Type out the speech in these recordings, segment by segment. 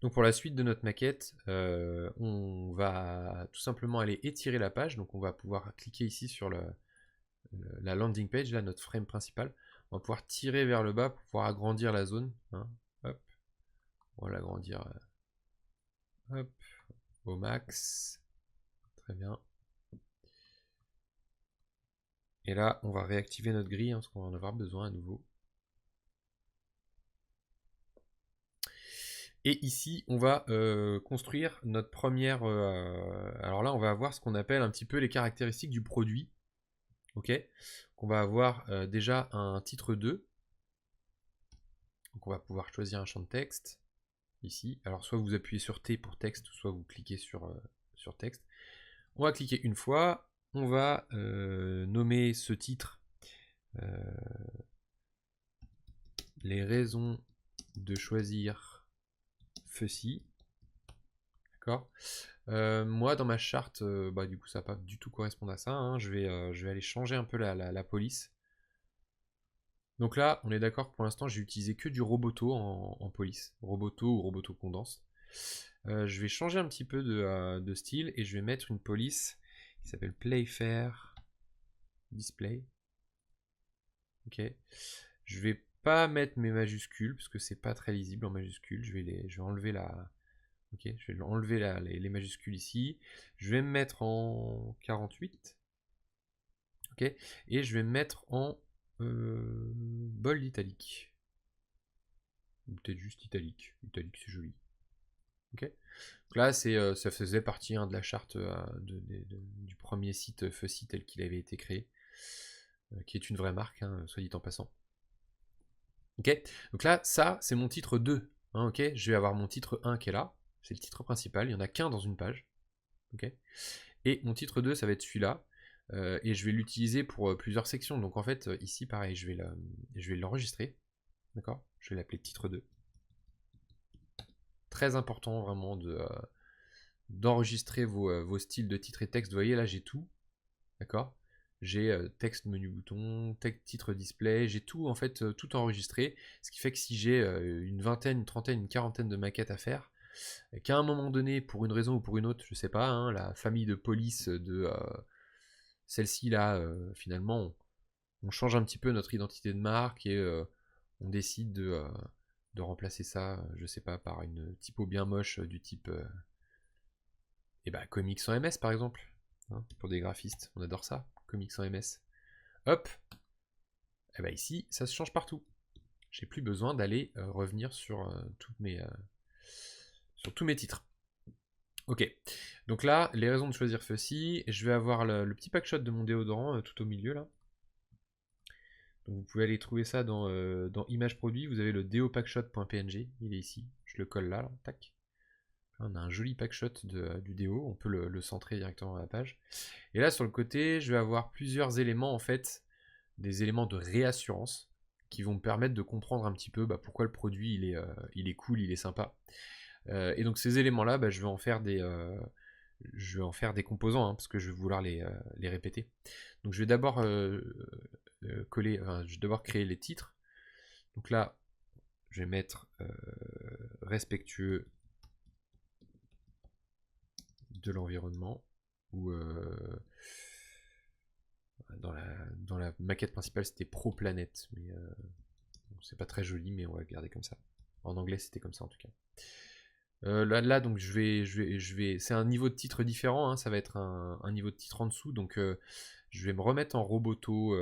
Donc pour la suite de notre maquette, on va tout simplement aller étirer la page. Donc on va pouvoir cliquer ici sur la landing page, là, notre frame principal. On va pouvoir tirer vers le bas pour pouvoir agrandir la zone. Hein. Hop. On va l'agrandir au max. Très bien. Et là, on va réactiver notre grille, hein, parce qu'on va en avoir besoin à nouveau. Et ici, on va construire notre première... alors là, on va avoir ce qu'on appelle un petit peu les caractéristiques du produit. Ok. On va avoir déjà un titre 2. Donc on va pouvoir choisir un champ de texte. Ici. Alors soit vous appuyez sur T pour texte, soit vous cliquez sur texte. On va cliquer une fois. On va nommer ce titre les raisons de choisir Fussy. D'accord. Moi, dans ma charte, du coup, ça va pas du tout correspondre à ça. Hein. Je vais aller changer un peu la police. Donc là, on est d'accord que pour l'instant, j'ai utilisé que du Roboto en police. Roboto ou Roboto Condense. Je vais changer un petit peu de style et je vais mettre une police qui s'appelle Playfair Display. Ok. Je vais pas mettre mes majuscules parce que c'est pas très lisible en majuscules. Je vais enlever la. Ok, je vais enlever les majuscules ici. Je vais me mettre en 48. Ok. Et je vais me mettre en bold italique. Ou peut-être juste italique. Italique, c'est joli. Ok. Donc là, ça faisait partie de la charte du premier site Fussy tel qu'il avait été créé, qui est une vraie marque, hein, soit dit en passant. Ok. Donc là, ça, c'est mon titre 2. Hein, ok. Je vais avoir mon titre 1 qui est là. C'est le titre principal. Il n'y en a qu'un dans une page. Ok. Et mon titre 2, ça va être celui-là. Et je vais l'utiliser pour plusieurs sections. Donc en fait, ici, pareil, je vais l'enregistrer. D'accord. Je vais l'appeler titre 2. Très important vraiment d'enregistrer vos styles de titre et texte. Vous voyez, là, j'ai tout. D'accord. J'ai texte, menu bouton, texte, titre, display. J'ai tout, en fait, tout enregistré. Ce qui fait que si j'ai une vingtaine, une trentaine, une quarantaine de maquettes à faire, qu'à un moment donné, pour une raison ou pour une autre, je sais pas, hein, la famille de police de celle-ci, là, finalement, on change un petit peu notre identité de marque et on décide de remplacer ça, je sais pas, par une typo bien moche du type Comics sans MS par exemple, hein, pour des graphistes, on adore ça, Comics sans MS. Hop, et ici, ça se change partout. J'ai plus besoin d'aller revenir sur tous mes titres. Ok, donc là, les raisons de choisir Fussy, je vais avoir le petit packshot de mon déodorant tout au milieu là. Donc vous pouvez aller trouver ça dans Image Produit, vous avez le deopackshot.png, il est ici, je le colle là, tac. On a un joli packshot du déo, on peut le centrer directement dans la page. Et là sur le côté, je vais avoir plusieurs éléments en fait, des éléments de réassurance qui vont me permettre de comprendre un petit peu pourquoi le produit il est cool, il est sympa. Et donc ces éléments-là, je vais en faire des composants, hein, parce que je vais vouloir les répéter. Donc je vais d'abord je vais d'abord créer les titres. Donc là, je vais mettre respectueux de l'environnement, ou dans la maquette principale c'était Pro Planet, mais c'est pas très joli, mais on va le garder comme ça. En anglais c'était comme ça en tout cas. Là, donc c'est un niveau de titre différent, hein, ça va être un niveau de titre en dessous, donc je vais me remettre en roboto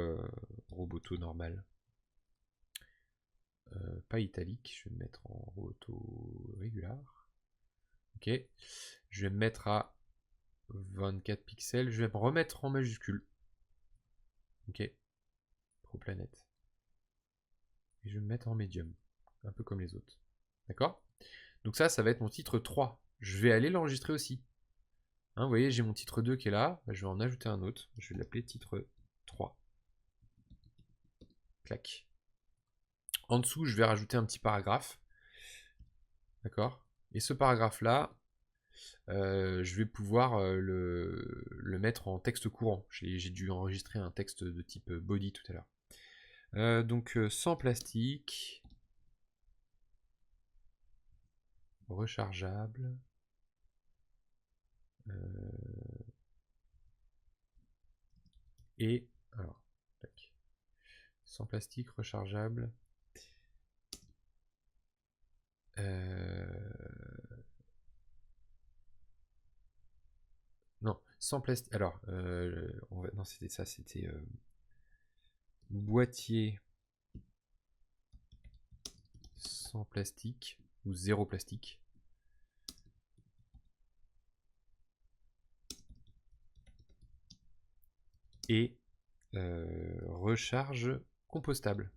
normal. Pas italique, je vais me mettre en roboto régular. Ok, je vais me mettre à 24 pixels, je vais me remettre en majuscule. Ok, ProPlanet. Et je vais me mettre en médium, un peu comme les autres. D'accord. Donc ça va être mon titre 3. Je vais aller l'enregistrer aussi. Hein, vous voyez, j'ai mon titre 2 qui est là. Je vais en ajouter un autre. Je vais l'appeler titre 3. Clac. En dessous, je vais rajouter un petit paragraphe. D'accord. Et ce paragraphe-là, je vais pouvoir le mettre en texte courant. J'ai dû enregistrer un texte de type body tout à l'heure. Donc sans plastique. rechargeable. Et alors, tac. Sans plastique, rechargeable. Non, sans plastique. Alors, non, c'était ça, c'était boîtier sans plastique ou zéro plastique. Et recharge compostable.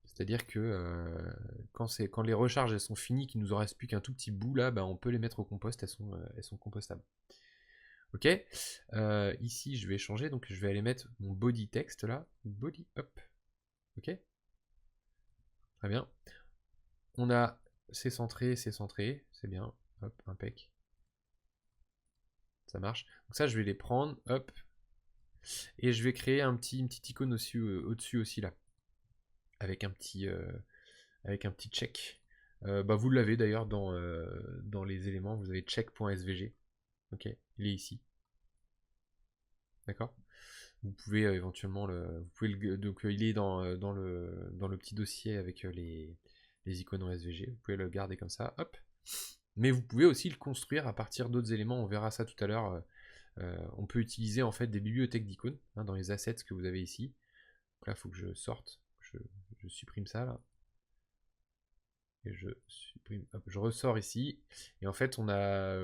C'est-à-dire que quand les recharges elles sont finies, qu'il nous en reste plus qu'un tout petit bout là, bah, on peut les mettre au compost, elles sont compostables. Ok, ici je vais changer, donc je vais aller mettre mon body text là, body, hop, ok, très bien. On a c'est centré, c'est bien, hop, impec. Ça marche. Donc ça je vais les prendre, hop, et je vais créer une petite icône au-dessus aussi là, avec un petit check. Bah, vous l'avez d'ailleurs dans les éléments, vous avez check.svg. Ok, il est ici. D'accord. Vous pouvez éventuellement donc il est dans le petit dossier avec les icônes en SVG. Vous pouvez le garder comme ça, hop. Mais vous pouvez aussi le construire à partir d'autres éléments. On verra ça tout à l'heure. On peut utiliser en fait des bibliothèques d'icônes hein, dans les assets que vous avez ici. Donc là, il faut que je sorte. Je supprime ça là. Et je supprime. Hop, je ressors ici. Et en fait, on a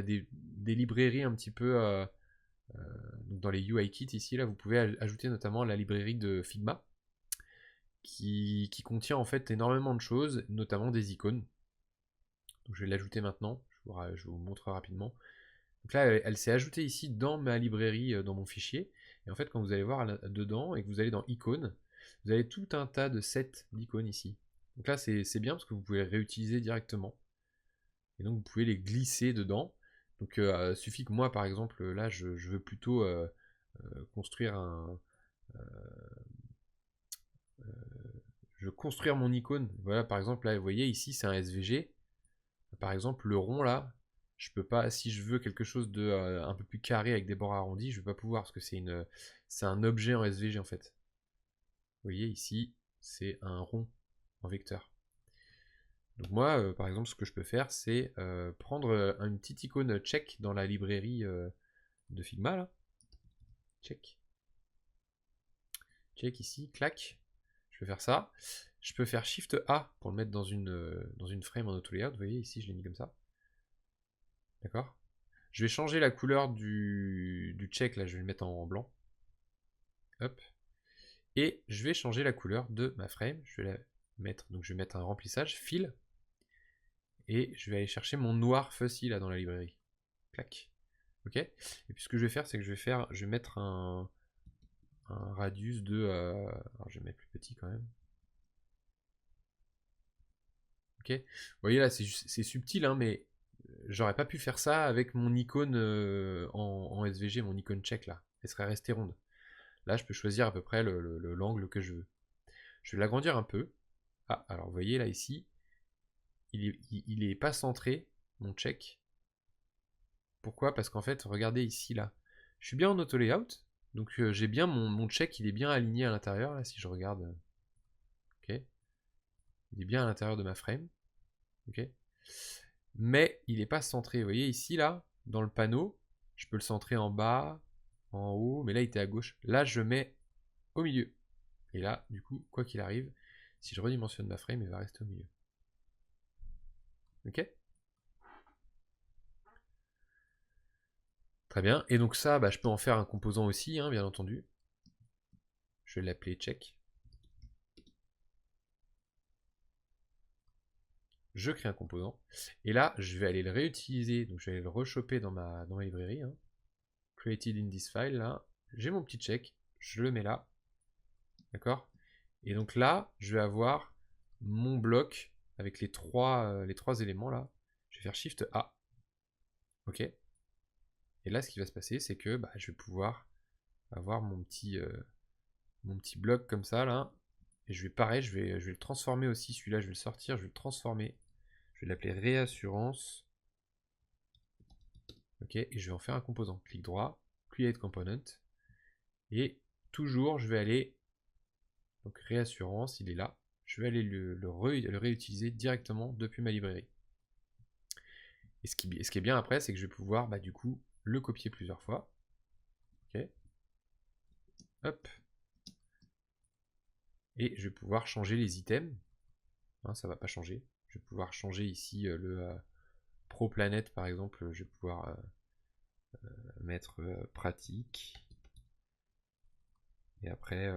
des librairies un petit peu. Donc dans les UIKit ici, là, vous pouvez ajouter notamment la librairie de Figma qui contient en fait énormément de choses, notamment des icônes. Donc je vais l'ajouter maintenant, je vous montre rapidement. Donc là, elle s'est ajoutée ici dans ma librairie, dans mon fichier. Et en fait, quand vous allez voir dedans et que vous allez dans icônes, vous avez tout un tas de sets d'icônes ici. Donc là, c'est bien parce que vous pouvez les réutiliser directement. Et donc vous pouvez les glisser dedans. Donc il suffit que moi, par exemple, là, je veux plutôt construire je veux construire mon icône. Voilà, par exemple, là, vous voyez, ici, c'est un SVG. Par exemple, le rond, là, je peux pas, si je veux quelque chose de un peu plus carré avec des bords arrondis, je vais pas pouvoir, parce que c'est un objet en SVG, en fait. Vous voyez, ici, c'est un rond en vecteur. Donc moi, par exemple, ce que je peux faire, c'est prendre une petite icône check dans la librairie de Figma, là. Check. Check ici, clac. Je peux faire ça. Je peux faire Shift A pour le mettre dans une frame en auto layout. Vous voyez, ici, je l'ai mis comme ça. D'accord. Je vais changer la couleur du check, là, je vais le mettre en blanc. Hop. Et je vais changer la couleur de ma frame. Je vais la mettre, donc je vais mettre un remplissage, fill. Et je vais aller chercher mon noir fussy, là, dans la librairie. Clac. Ok. Et puis ce que je vais faire, c'est que je vais mettre un radius de... alors je vais mettre plus petit quand même. Ok. Vous voyez là, c'est subtil, hein, mais j'aurais pas pu faire ça avec mon icône en SVG, mon icône check là. Elle serait restée ronde. Là, je peux choisir à peu près l'angle que je veux. Je vais l'agrandir un peu. Ah, alors vous voyez là ici, il est pas centré, mon check. Pourquoi? Parce qu'en fait, regardez ici là. Je suis bien en auto layout, donc j'ai bien mon check, il est bien aligné à l'intérieur là, si je regarde. Ok. Il est bien à l'intérieur de ma frame. Ok. Mais il n'est pas centré. Vous voyez ici, là, dans le panneau, je peux le centrer en bas, en haut, mais là, il était à gauche. Là, je mets au milieu. Et là, du coup, quoi qu'il arrive, si je redimensionne ma frame, il va rester au milieu. Ok? Très bien. Et donc ça, bah, je peux en faire un composant aussi, hein, bien entendu. Je vais l'appeler check. Je crée un composant. Et là, je vais aller le réutiliser. Donc, je vais aller le rechoper dans ma librairie. Hein. Created in this file, là. J'ai mon petit check. Je le mets là. D'accord? Et donc là, je vais avoir mon bloc avec les trois éléments là. Je vais faire Shift A. Ok? Et là, ce qui va se passer, c'est que bah, je vais pouvoir avoir mon petit bloc comme ça là. Et Et je vais pareil, je vais le transformer aussi. Celui-là, je vais le sortir, je vais le transformer. Je vais l'appeler réassurance. Ok, et je vais en faire un composant. Clic droit, create component. Et toujours, je vais aller, donc réassurance, il est là. Je vais aller le réutiliser directement depuis ma librairie. Et ce qui est bien après, c'est que je vais pouvoir du coup le copier plusieurs fois. Ok. Hop. Et je vais pouvoir changer les items. Hein, ça va pas changer. Je vais pouvoir changer ici le Pro Planet par exemple. Je vais pouvoir mettre pratique. Et après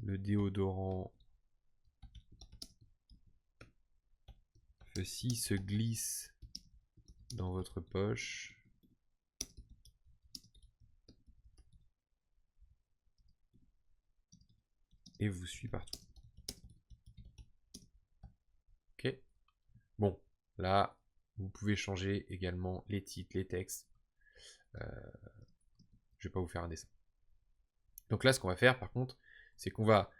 le déodorant Fussy se glisse dans votre poche. Et vous suit partout. Ok. Bon, là, vous pouvez changer également les titres, les textes. Je vais pas vous faire un dessin. Donc là, ce qu'on va faire, par contre, c'est qu'on va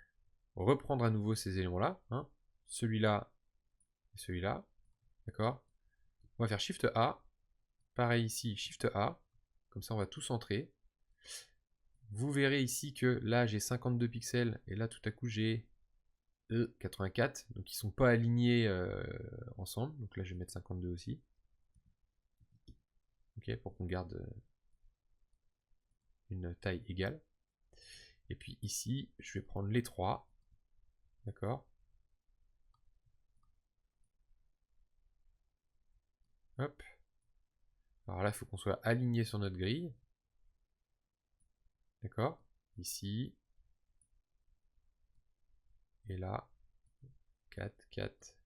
reprendre à nouveau ces éléments-là. Hein, celui-là et celui-là. D'accord. On va faire Shift A. Pareil ici, Shift A. Comme ça, on va tout centrer. Vous verrez ici que là, j'ai 52 pixels. Et là, tout à coup, j'ai 84. Donc, ils ne sont pas alignés ensemble. Donc là, je vais mettre 52 aussi. Ok, pour qu'on garde une taille égale. Et puis ici, je vais prendre les trois. D'accord. Hop. Alors là, il faut qu'on soit aligné sur notre grille. D'accord. Ici. Et là. 4, 4. Vous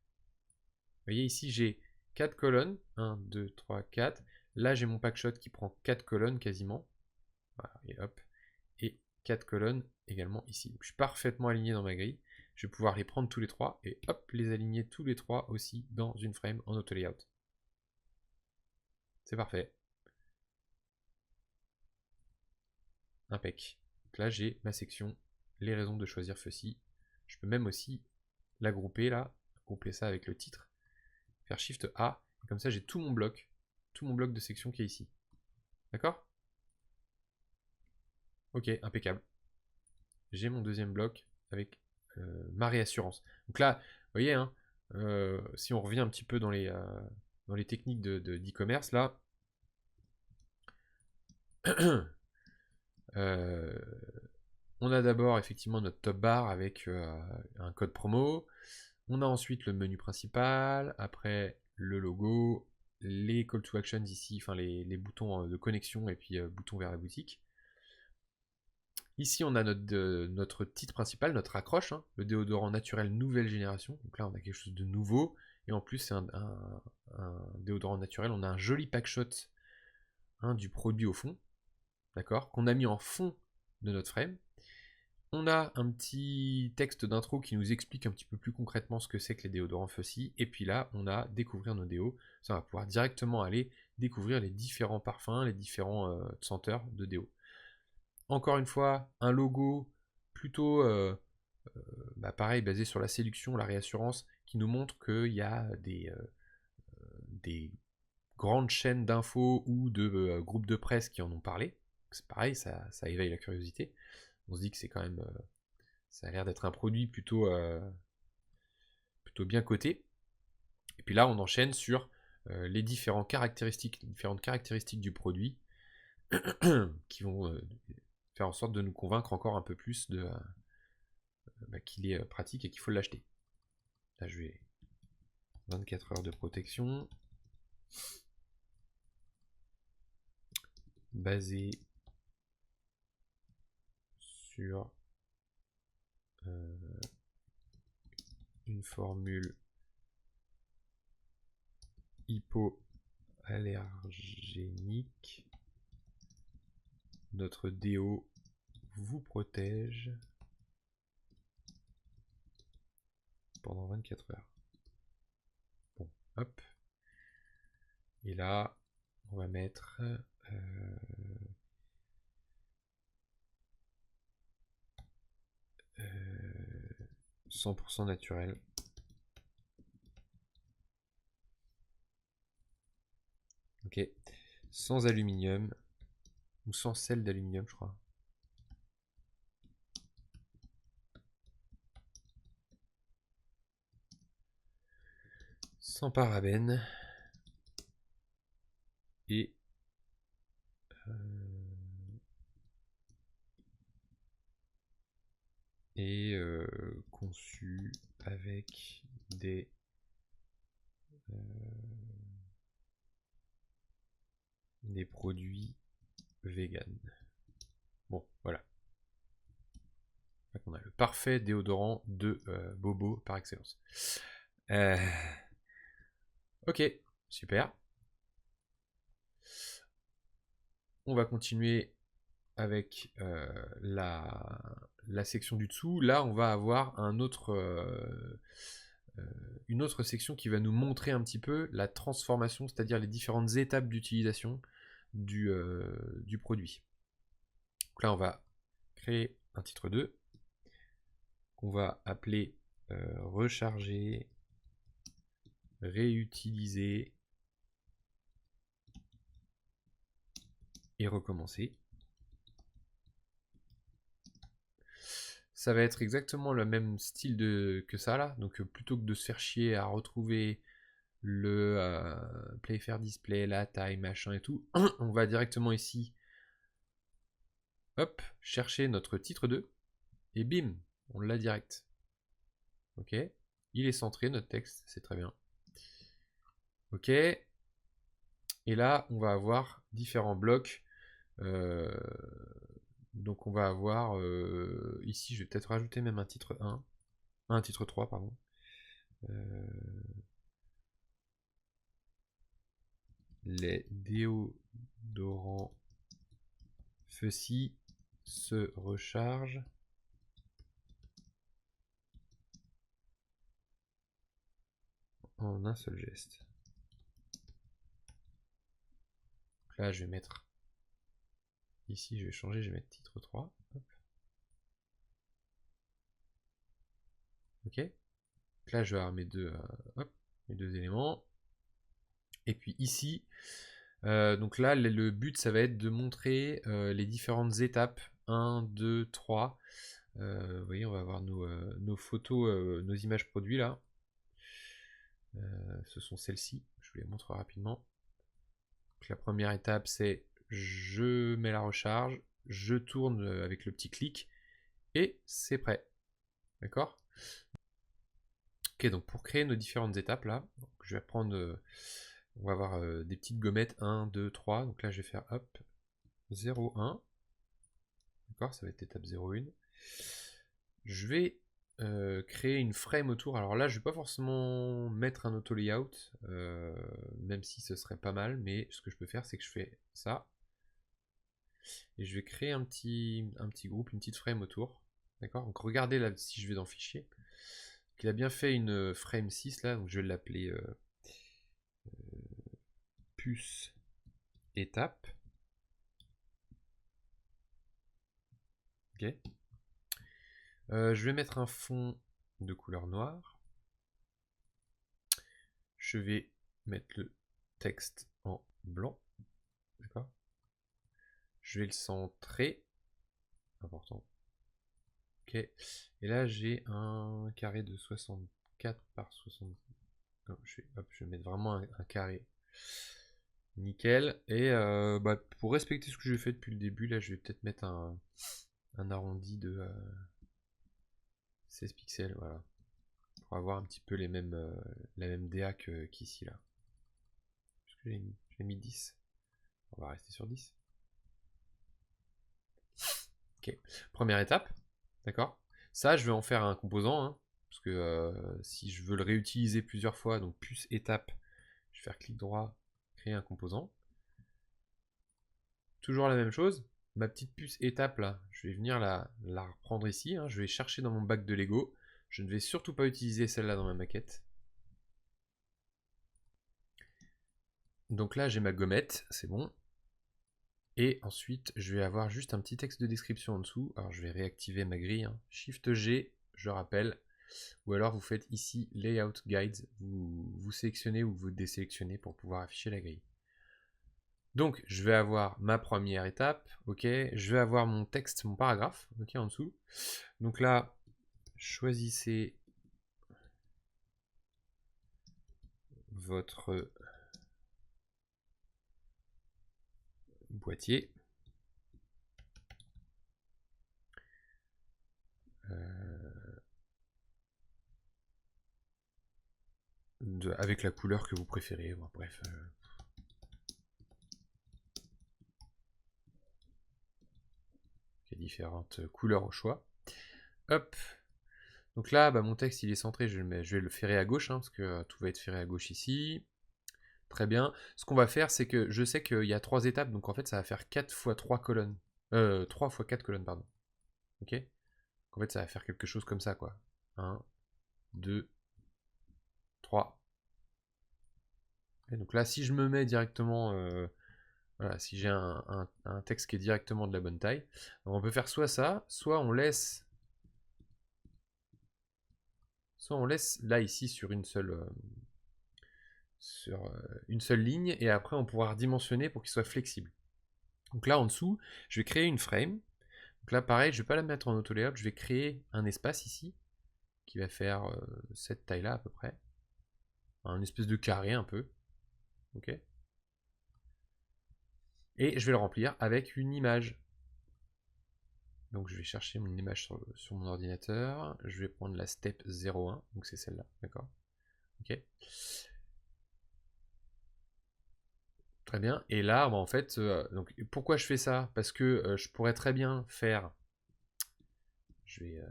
voyez ici, j'ai 4 colonnes. 1, 2, 3, 4. Là, j'ai mon packshot qui prend 4 colonnes quasiment. Voilà, et hop. Et 4 colonnes également ici. Donc, je suis parfaitement aligné dans ma grille. Je vais pouvoir les prendre tous les trois et hop, les aligner tous les trois aussi dans une frame en auto layout. C'est parfait. Impec. Donc là, j'ai ma section, les raisons de choisir Fussy. Je peux même aussi l'agrouper là, grouper ça avec le titre, faire Shift A, et comme ça j'ai tout mon bloc de section qui est ici. D'accord? Ok, impeccable. J'ai mon deuxième bloc avec ma réassurance. Donc là, vous voyez, hein, si on revient un petit peu dans les techniques d'e-commerce, là, on a d'abord effectivement notre top bar avec un code promo. On a ensuite le menu principal, après le logo, les call to action ici, enfin les boutons de connexion et puis boutons vers la boutique. Ici, on a notre titre principal, notre accroche, hein, le déodorant naturel nouvelle génération. Donc là, on a quelque chose de nouveau. Et en plus, c'est un déodorant naturel. On a un joli packshot du produit au fond, d'accord, qu'on a mis en fond de notre frame. On a un petit texte d'intro qui nous explique un petit peu plus concrètement ce que c'est que les déodorants Fussy. Et puis là, on a découvrir nos déos. Ça va pouvoir directement aller découvrir les différents parfums, les différents senteurs de déo. Encore une fois, un logo plutôt pareil, basé sur la séduction, la réassurance, qui nous montre qu'il y a des grandes chaînes d'infos ou de groupes de presse qui en ont parlé. C'est pareil, ça éveille la curiosité. On se dit que c'est quand même, ça a l'air d'être un produit plutôt bien coté. Et puis là, on enchaîne sur les différentes caractéristiques du produit qui vont faire en sorte de nous convaincre encore un peu plus qu'il est pratique et qu'il faut l'acheter. Là, je vais 24 heures de protection. Basé sur une formule hypoallergénique. Notre déo vous protège pendant 24 heures. Bon, hop. Et là, on va mettre 100% naturel. Ok. Sans aluminium. Ou sans sel d'aluminium, je crois. Sans parabènes. Et conçu avec des produits vegan. Bon, voilà. On a le parfait déodorant de Bobo par excellence. Ok, super. On va continuer avec la section du dessous. Là, on va avoir une autre section qui va nous montrer un petit peu la transformation, c'est-à-dire les différentes étapes d'utilisation du produit. Donc là, on va créer un titre 2 qu'on va appeler recharger, réutiliser et recommencer. Ça va être exactement le même style que ça là. Donc plutôt que de se faire chier à retrouver le play faire display, la taille, machin et tout, on va directement ici, hop, chercher notre titre 2 et bim, on l'a direct. Ok, il est centré notre texte, c'est très bien. Ok, et là on va avoir différents blocs. Donc on va avoir ici, je vais peut-être rajouter même un titre 1, un titre 3 pardon. Les déodorants Fussy se rechargent en un seul geste. Donc là je vais mettre ici, je vais changer, je vais mettre titre 3. Hop. Ok. Donc là je vais avoir mes deux éléments. Et puis ici, donc là le but ça va être de montrer les différentes étapes 1, 2, 3. Vous voyez, on va avoir nos photos, nos images produits là. Ce sont celles-ci, je vous les montre rapidement. Donc la première étape c'est je mets la recharge, je tourne avec le petit clic et c'est prêt. D'accord? Ok, donc pour créer nos différentes étapes là, donc je vais prendre, on va avoir des petites gommettes 1, 2, 3. Donc là je vais faire hop, 0, 1. D'accord, ça va être étape 0, 1. Je vais créer une frame autour. Alors là je vais pas forcément mettre un auto layout, même si ce serait pas mal, mais ce que je peux faire c'est que je fais ça. Et je vais créer un petit groupe, une petite frame autour. D'accord. Donc regardez là si je vais dans fichier. Il a bien fait une frame 6 là, donc je vais l'appeler puce étape. Ok. Je vais mettre un fond de couleur noire. Je vais mettre le texte en blanc. D'accord. Je vais le centrer. Important. Ok. Et là j'ai un carré de 64 par 60. Non, je vais mettre vraiment un carré. Nickel. Et pour respecter ce que j'ai fait depuis le début, là je vais peut-être mettre un arrondi de 16 pixels. Voilà. Pour avoir un petit peu la même DA qu'ici là. J'ai mis 10. On va rester sur 10. Ok. Première étape. D'accord. Ça, je vais en faire un composant. Hein, parce que si je veux le réutiliser plusieurs fois, donc puce étape, je vais faire clic droit, créer un composant. Toujours la même chose. Ma petite puce étape là, je vais venir la reprendre ici. Hein, je vais chercher dans mon bac de Lego. Je ne vais surtout pas utiliser celle-là dans ma maquette. Donc là, j'ai ma gommette, c'est bon. Et ensuite, je vais avoir juste un petit texte de description en dessous. Alors, je vais réactiver ma grille. Hein. Shift G, je rappelle. ou alors vous faites ici Layout Guides, vous sélectionnez ou vous désélectionnez pour pouvoir afficher la grille. Donc je vais avoir ma première étape, ok, je vais avoir mon texte, mon paragraphe, ok, en dessous. Donc là, choisissez votre boîtier. Avec la couleur que vous préférez. Bon, bref. Il y a différentes couleurs au choix. Hop. Donc là, bah, mon texte il est centré. Je vais le ferrer à gauche, hein, parce que tout va être ferré à gauche ici. Très bien. Ce qu'on va faire, c'est que je sais qu'il y a 3 étapes, donc en fait, ça va faire 4 x 3 colonnes. 3 x 4 colonnes, pardon. Ok. En fait, ça va faire quelque chose comme ça, quoi. 1, 2, 3. Et donc là, si je me mets directement... voilà, si j'ai un texte qui est directement de la bonne taille, donc on peut faire soit ça, soit on laisse là ici sur une seule ligne, et après on pourra redimensionner pour qu'il soit flexible. Donc là en dessous, je vais créer une frame. Donc là pareil, je ne vais pas la mettre en auto layout, je vais créer un espace ici qui va faire cette taille là à peu près, un espèce de carré un peu, ok. Et je vais le remplir avec une image. Donc je vais chercher mon image sur mon ordinateur, je vais prendre la step 01, donc c'est celle-là, d'accord. Ok. Très bien. Et là, bah, en fait, donc, pourquoi je fais ça? Parce que je pourrais très bien faire... Je vais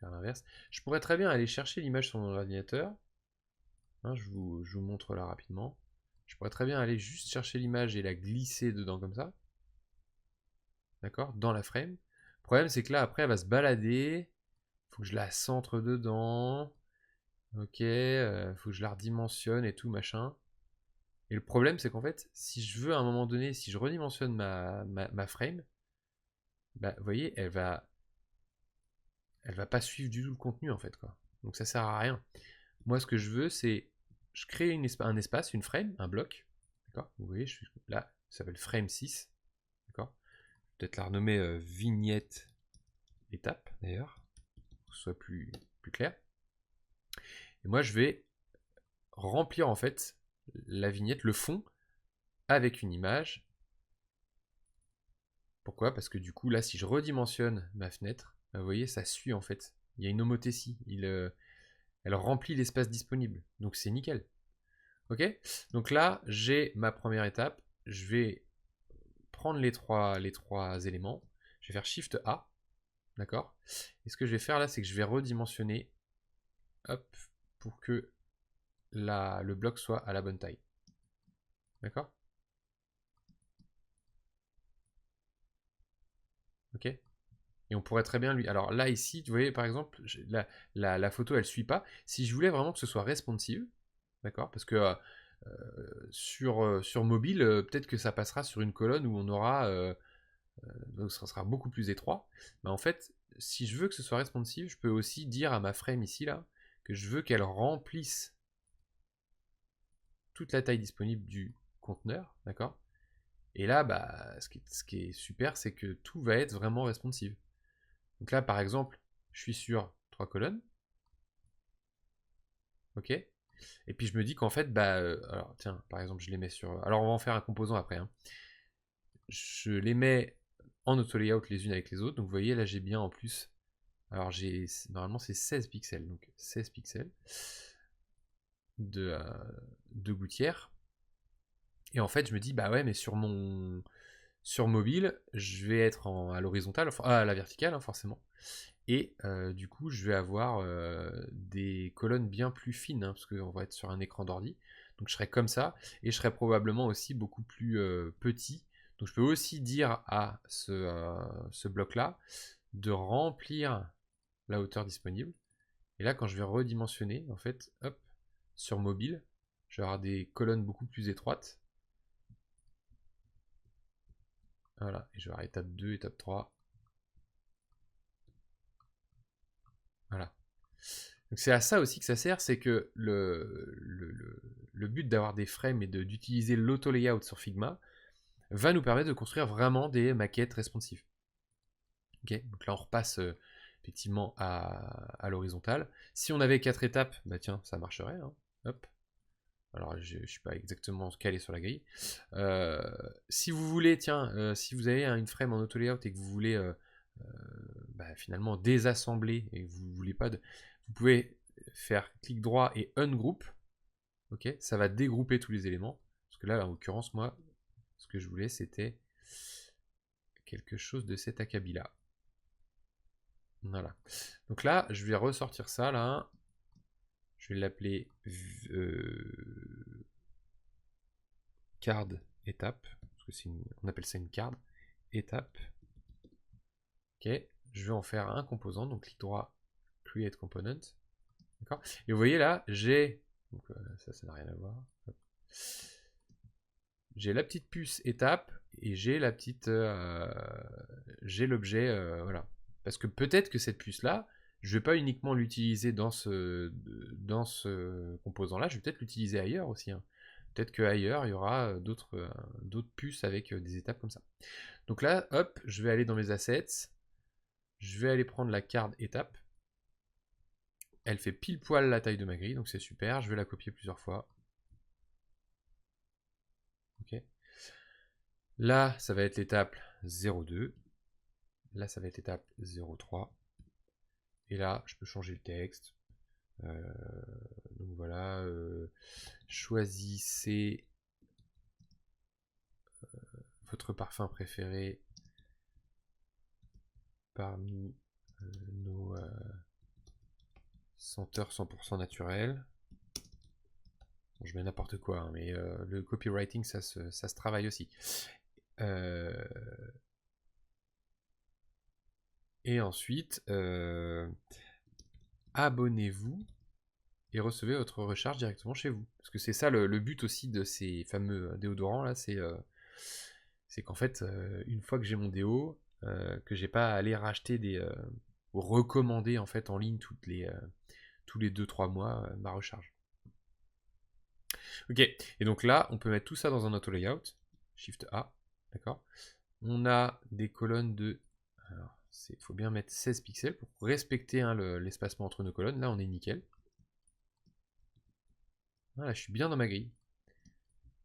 faire l'inverse. Je pourrais très bien aller chercher l'image sur mon ordinateur. Hein, je vous montre là rapidement. Je pourrais très bien aller juste chercher l'image et la glisser dedans comme ça. D'accord? Dans la frame. Le problème, c'est que là, après, elle va se balader. Il faut que je la centre dedans. Ok. Faut que je la redimensionne et tout, machin. Et le problème, c'est qu'en fait, si je veux à un moment donné, si je redimensionne ma frame, bah, vous voyez, elle va pas suivre du tout le contenu en fait, quoi. Donc ça sert à rien. Moi, ce que je veux, c'est je crée un espace, une frame, un bloc, d'accord. Vous voyez, là, ça s'appelle frame 6, d'accord. Peut-être la renommer vignette étape d'ailleurs, pour que ce soit plus clair. Et moi, je vais remplir en fait la vignette, le fond, avec une image. Pourquoi? Parce que du coup, là, si je redimensionne ma fenêtre, vous voyez, ça suit en fait. Il y a une homothétie. Elle remplit l'espace disponible. Donc c'est nickel. Ok? Donc là, j'ai ma première étape. Je vais prendre les trois éléments. Je vais faire Shift A. D'accord? Et ce que je vais faire là, c'est que je vais redimensionner. Hop. Pour que le bloc soit à la bonne taille. D'accord? Ok? Et on pourrait très bien lui... Alors là, ici, vous voyez, par exemple, la photo, elle ne suit pas. Si je voulais vraiment que ce soit responsive, d'accord? Parce que sur mobile, peut-être que ça passera sur une colonne où on aura... donc ça sera beaucoup plus étroit. Mais en fait, si je veux que ce soit responsive, je peux aussi dire à ma frame ici, là, que je veux qu'elle remplisse toute la taille disponible du conteneur, d'accord? Et là, bah, ce qui est super, c'est que tout va être vraiment responsive. Donc là, par exemple, je suis sur 3 colonnes. Ok. Et puis je me dis qu'en fait, bah, alors tiens, par exemple, je les mets sur... Alors on va en faire un composant après. Hein. Je les mets en auto-layout les unes avec les autres. Donc vous voyez, là j'ai bien en plus... Alors normalement c'est 16 pixels. Donc 16 pixels de gouttière. Et en fait, je me dis, bah ouais, mais sur mobile, je vais être à l'horizontale, enfin à la verticale, hein, forcément. Et du coup, je vais avoir des colonnes bien plus fines, hein, parce qu'on va être sur un écran d'ordi. Donc je serai comme ça, et je serai probablement aussi beaucoup plus petit. Donc je peux aussi dire à ce bloc-là de remplir la hauteur disponible. Et là, quand je vais redimensionner, en fait, hop, sur mobile, je vais avoir des colonnes beaucoup plus étroites. Voilà, et je vais avoir étape 2, étape 3. Voilà. Donc c'est à ça aussi que ça sert, c'est que le but d'avoir des frames et d'utiliser l'auto-layout sur Figma va nous permettre de construire vraiment des maquettes responsives. Okay, donc là on repasse effectivement à l'horizontale. Si on avait 4 étapes, bah tiens, ça marcherait. Hein. Hop. Alors je ne suis pas exactement calé sur la grille. Si vous voulez, tiens, si vous avez une frame en auto-layout et que vous voulez bah, finalement désassembler et que vous voulez pas de... Vous pouvez faire clic droit et ungroup. Ok, ça va dégrouper tous les éléments. Parce que là, en l'occurrence, moi, ce que je voulais, c'était quelque chose de cet acabit-là. Voilà. Donc là, je vais ressortir ça, là. Je vais l'appeler card étape. Parce que on appelle ça une card étape. Ok. Je vais en faire un composant. Donc clic droit, create component. D'accord. Et vous voyez là, j'ai... ça n'a rien à voir. J'ai la petite puce étape et j'ai la petite... j'ai l'objet... voilà. Parce que peut-être que cette puce-là, je ne vais pas uniquement l'utiliser dans ce composant-là, je vais peut-être l'utiliser ailleurs aussi. Hein. Peut-être qu'ailleurs, il y aura d'autres puces avec des étapes comme ça. Donc là, hop, je vais aller dans mes assets. Je vais aller prendre la card étape. Elle fait pile poil la taille de ma grille, donc c'est super. Je vais la copier plusieurs fois. Ok. Là, ça va être l'étape 0,2. Là, ça va être l'étape 0,3. Et là, je peux changer le texte. Donc voilà. Choisissez votre parfum préféré parmi nos senteurs 100% naturelles. Bon, je mets n'importe quoi, hein, mais le copywriting, ça se travaille aussi. Et ensuite, abonnez-vous et recevez votre recharge directement chez vous. Parce que c'est ça le but aussi de ces fameux déodorants là, c'est qu'en fait, une fois que j'ai mon déo, que j'ai pas à aller racheter ou recommander en fait en ligne tous les 2-3 mois ma recharge. Ok, et donc là, on peut mettre tout ça dans un auto layout, Shift A, d'accord. On a des colonnes de... Alors, il faut bien mettre 16 pixels pour respecter hein, l'espacement entre nos colonnes. Là, on est nickel. Voilà, je suis bien dans ma grille.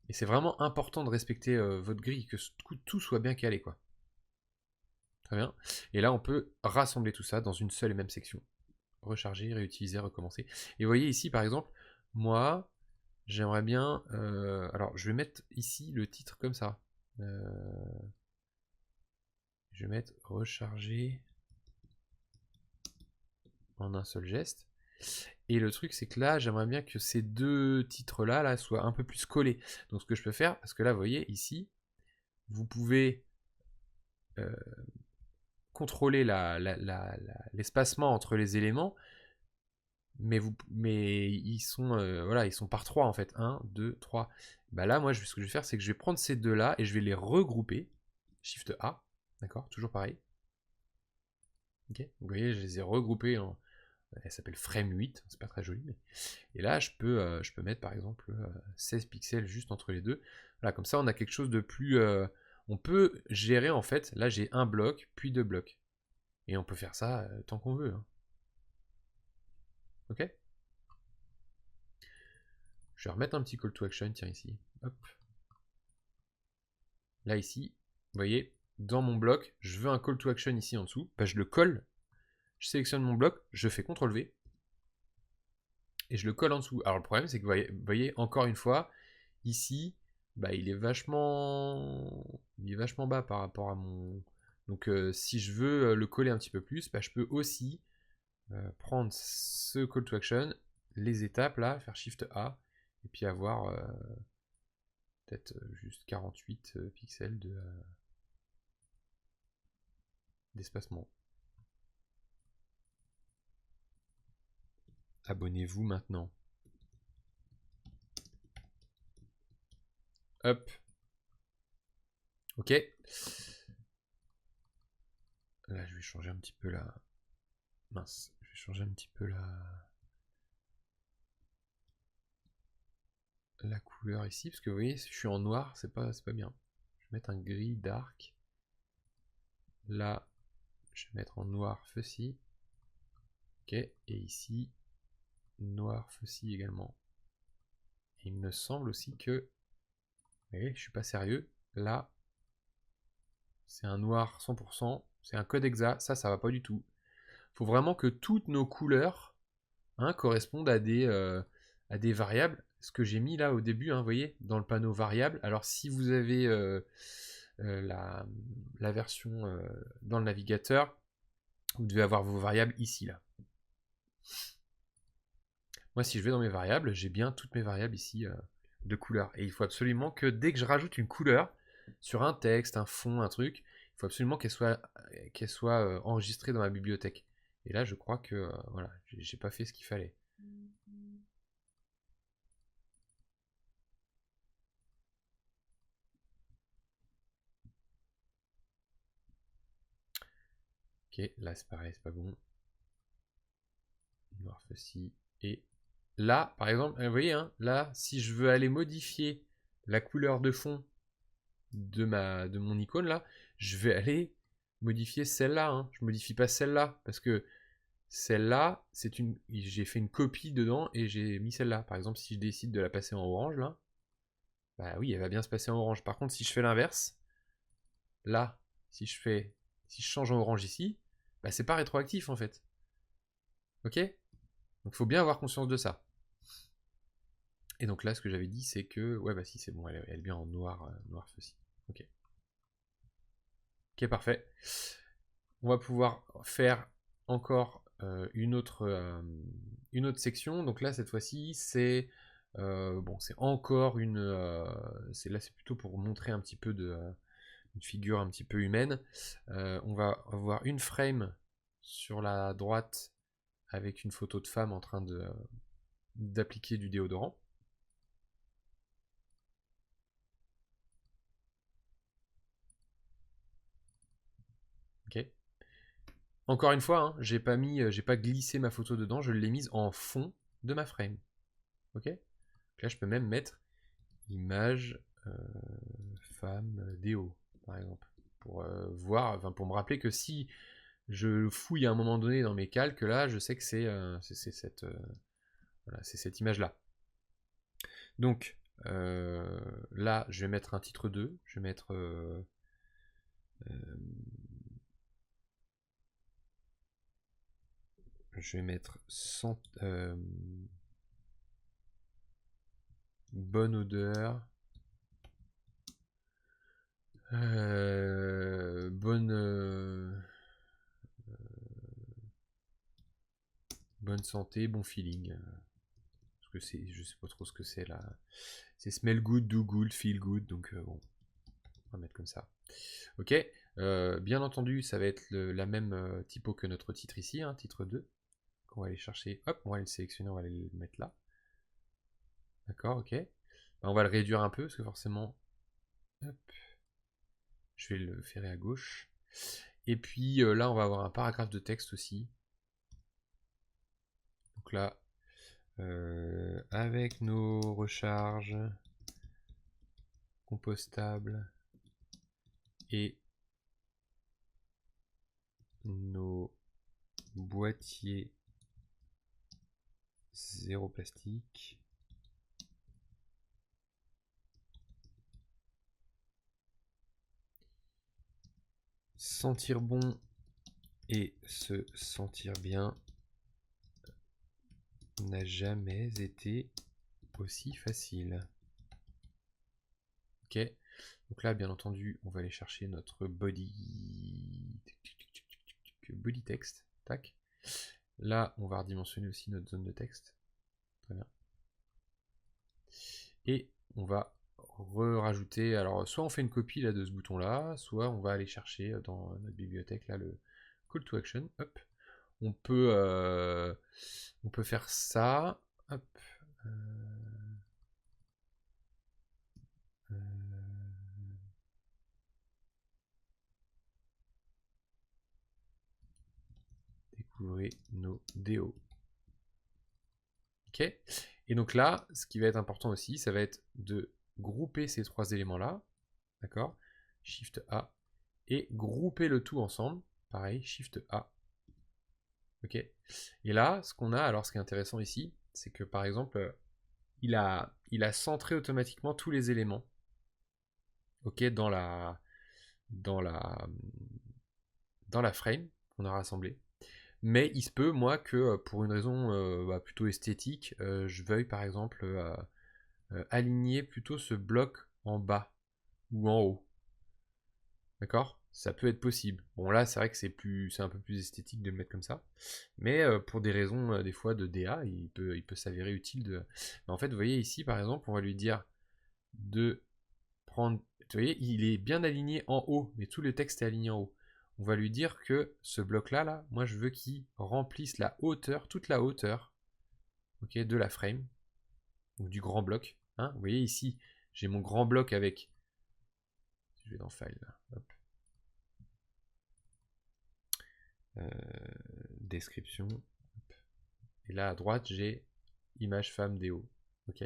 Et c'est vraiment important de respecter votre grille, que tout soit bien calé, quoi. Très bien. Et là, on peut rassembler tout ça dans une seule et même section. Recharger, réutiliser, recommencer. Et vous voyez ici, par exemple, moi, j'aimerais bien... alors, je vais mettre ici le titre comme ça. Je vais mettre recharger en un seul geste. Et le truc, c'est que là, j'aimerais bien que ces deux titres-là là, soient un peu plus collés. Donc, ce que je peux faire, parce que là, vous voyez, ici, vous pouvez contrôler l'espacement entre les éléments, mais ils sont, voilà, ils sont par 3 en fait. 1, 2, 3. Bah là, moi, ce que je vais faire, c'est que je vais prendre ces deux-là et je vais les regrouper. Shift A, d'accord, toujours pareil. Ok, vous voyez, je les ai regroupés en... Elle s'appelle frame 8, c'est pas très joli. Mais... Et là, je peux mettre par exemple 16 pixels juste entre les deux. Voilà, comme ça, on a quelque chose de plus... on peut gérer en fait, là j'ai un bloc, puis deux blocs. Et on peut faire ça tant qu'on veut. Hein. Ok. Je vais remettre un petit call to action, tiens ici. Hop. Là ici, vous voyez, dans mon bloc, je veux un call to action ici en dessous. Bah, je le colle, je sélectionne mon bloc, je fais CTRL V. Et je le colle en dessous. Alors le problème c'est que vous voyez, encore une fois, ici, bah, il est vachement bas par rapport à mon... Donc si je veux le coller un petit peu plus, bah, je peux aussi prendre ce call to action, les étapes là, faire Shift A, et puis avoir peut-être juste 48 pixels d'espacement. Abonnez-vous maintenant. Hop. Ok. Là, je vais changer un petit peu la... Mince. vais changer un petit peu la couleur ici, parce que vous voyez, si je suis en noir, c'est pas bien. Je vais mettre un gris dark. Là, je vais mettre en noir Fussy. Ok, et ici, noir Fussy également. Et il me semble aussi que... Vous voyez, je suis pas sérieux. Là, c'est un noir 100%. C'est un code exa. Ça va pas du tout. Faut vraiment que toutes nos couleurs correspondent à des variables. Ce que j'ai mis là au début, vous voyez, dans le panneau variable. Alors si vous avez la version dans le navigateur, vous devez avoir vos variables ici, là. Moi, si je vais dans mes variables, j'ai bien toutes mes variables ici de couleurs. Et il faut absolument que dès que je rajoute une couleur sur un texte, un fond, un truc, il faut absolument qu'elle soit enregistrée dans ma bibliothèque. Et là, je crois que voilà, j'ai pas fait ce qu'il fallait. Ok, là c'est pareil, c'est pas bon. Noir Fussy. Et là, par exemple, vous voyez, là, si je veux aller modifier la couleur de fond de mon icône, là, je vais aller modifier celle-là. Je modifie pas celle-là, parce que celle-là, j'ai fait une copie dedans et j'ai mis celle-là. Par exemple, si je décide de la passer en orange, là, bah oui, elle va bien se passer en orange. Par contre, si je fais l'inverse, là, si je change en orange ici, bah c'est pas rétroactif en fait. Ok? Donc il faut bien avoir conscience de ça. Et donc là, ce que j'avais dit, c'est que... Ouais, bah si, c'est bon, elle est bien en noir, noir Fussy. Ok. Ok, parfait. On va pouvoir faire encore une autre section. Donc là, cette fois-ci, c'est... bon, c'est encore une... là, c'est plutôt pour montrer un petit peu une figure un petit peu humaine. On va avoir une frame sur la droite avec une photo de femme en train d'appliquer du déodorant. Ok. Encore une fois, j'ai pas glissé ma photo dedans, je l'ai mise en fond de ma frame. Ok. Donc là, je peux même mettre image femme déo, par exemple, pour voir, enfin pour me rappeler que si je fouille à un moment donné dans mes calques, là, je sais que c'est cette image-là. Donc là, je vais mettre un titre 2, je vais mettre bonne odeur, bonne santé, bon feeling. Parce que je sais pas trop ce que c'est là. C'est smell good, do good, feel good. Donc bon, on va mettre comme ça. Ok. Bien entendu, ça va être la même typo que notre titre ici, titre 2. On va aller chercher. Hop, on va aller le sélectionner, on va aller le mettre là. D'accord, ok. On va le réduire un peu parce que forcément. Hop. Je vais le ferrer à gauche. Et puis là, on va avoir un paragraphe de texte aussi. Donc là, avec nos recharges compostables et nos boîtiers zéro plastique, sentir bon et se sentir bien n'a jamais été aussi facile. Ok, donc là bien entendu on va aller chercher notre body text. Tac. Là on va redimensionner aussi notre zone de texte. Très bien. Et on va rajouter, alors soit on fait une copie là de ce bouton là, soit on va aller chercher dans notre bibliothèque là le call to action. Hop. On peut faire ça. Hop. Découvrez nos mon DO. Ok. Et donc là, ce qui va être important aussi, ça va être de grouper ces trois éléments-là. D'accord? Shift A. Et grouper le tout ensemble. Pareil, Shift A. Ok. Et là, ce qu'on a, alors ce qui est intéressant ici, c'est que par exemple, il a centré automatiquement tous les éléments. Ok, dans la frame qu'on a rassemblée. Mais il se peut, moi, que pour une raison plutôt esthétique, je veuille par exemple aligner plutôt ce bloc en bas ou en haut. D'accord? Ça peut être possible. Bon là, c'est vrai que c'est un peu plus esthétique de le mettre comme ça. Mais pour des raisons, des fois, de DA, il peut s'avérer utile de... Mais en fait, vous voyez ici, par exemple, on va lui dire de prendre... Vous voyez, il est bien aligné en haut, mais tout le texte est aligné en haut. On va lui dire que ce bloc-là, là, moi, je veux qu'il remplisse la hauteur, toute la hauteur, ok, de la frame, donc du grand bloc. Hein. Vous voyez ici, j'ai mon grand bloc avec... Je vais dans File, là. Hop. Description. Et là à droite, j'ai image femme DO. Ok.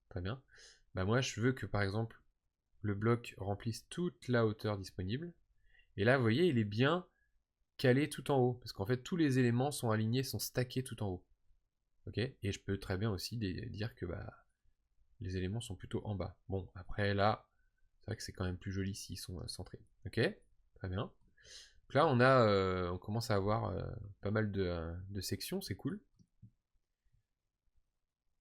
Très bien. Bah moi, je veux que par exemple, le bloc remplisse toute la hauteur disponible. Et là, vous voyez, il est bien calé tout en haut. Parce qu'en fait, tous les éléments sont alignés, sont stackés tout en haut. Ok. Et je peux très bien aussi dire que bah, les éléments sont plutôt en bas. Bon, après là, c'est vrai que c'est quand même plus joli s'ils sont centrés. Ok. Très bien. Donc là, on commence à avoir pas mal de sections, c'est cool.